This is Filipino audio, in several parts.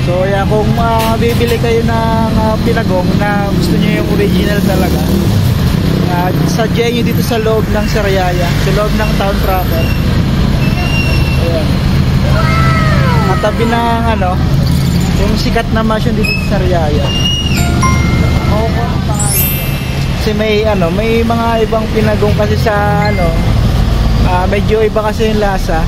So yeah, kung bibili kayo ng pinagong na gusto niyo yung original talaga, sadya nyo dito sa loob ng Sariaya, sa loob ng town proper. Ayan, katabi ng yung sikat na mansion dito sa Sariaya. Kasi may mga ibang pinagong kasi sa medyo iba kasi yung lasa.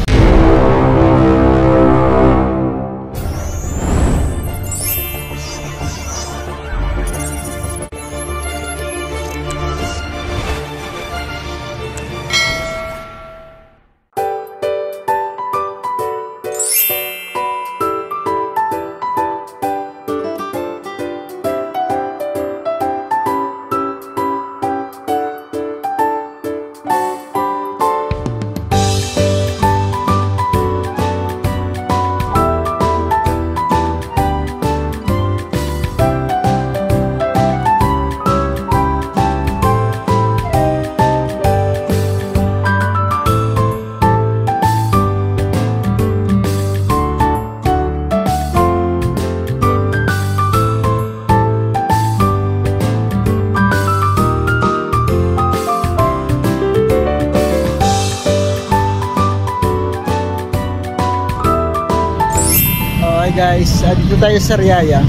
Guys, dito tayo sa Sariaya.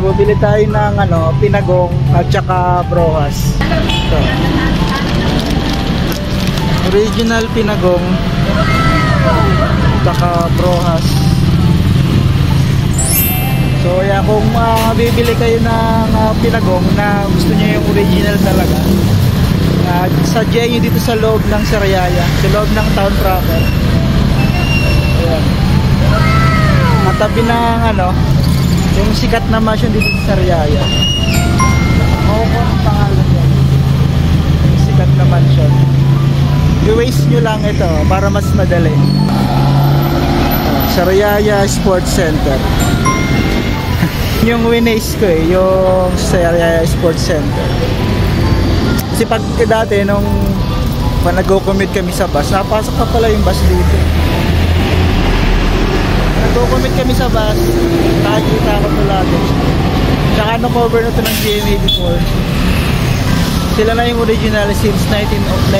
Bubili tayo ng pinagong at saka brohas. Ito. Original pinagong at saka brohas. So yeah, kung bibili kayo ng pinagong na gusto niyo yung original talaga, sadya nyo dito sa loob ng Sariaya, sa loob ng town proper. Ayan, katabi ng yung sikat na mansion dito sa Sariaya. Ang pangalan yan, sikat na mansion. I-waste nyo lang ito para mas madali. Sariaya Sports Center. Yung winace ko yung Sariaya Sports Center. Kasi pag dati nung nag-commute kami sa bus, napasok pa pala yung bus dito. Nag-commute kami sa bus, nakakita ako ito lagi. Tsaka cover na ito ng GMA before. Sila na yung original since 1982.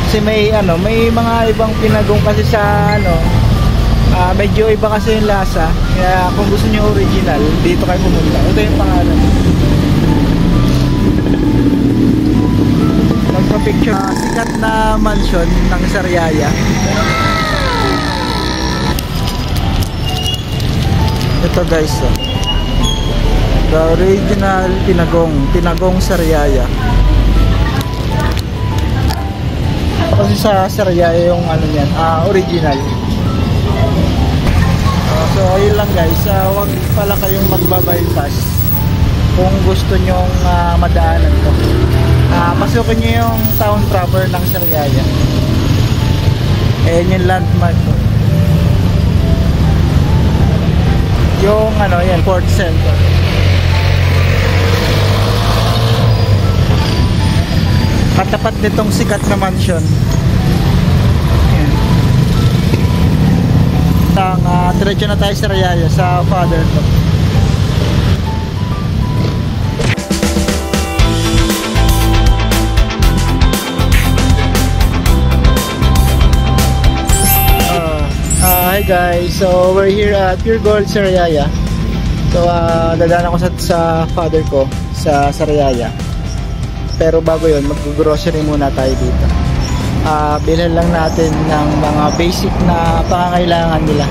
Kasi may mga ibang pinagong kasi sa medyo iba kasi yung lasa. Kaya kung gusto nyo original, dito kayo pumunta. Ito yung pangalan. Magpa-picture sikat na mansion ng Sariaya. Ito guys, the original pinagong Sariaya. Kasi sa Sariaya yung yan, original. So ayun lang guys, wag pala kayong magbabypass kung gusto nyong madaanan to. Pasukin nyo yung town proper ng Sariaya. Ayan yung landmark to. Yung yan, Port Center. Katapat nitong sikat na mansion. Diretso na tayo sa Sariaya, sa father to. Hi guys, so we're here at Pure Gold Sariaya. So dadaan ako sa father ko sa Sariaya. Pero bago yun, mag-grocery muna tayo dito. Bilhan lang natin ng mga basic na pangangailangan nila.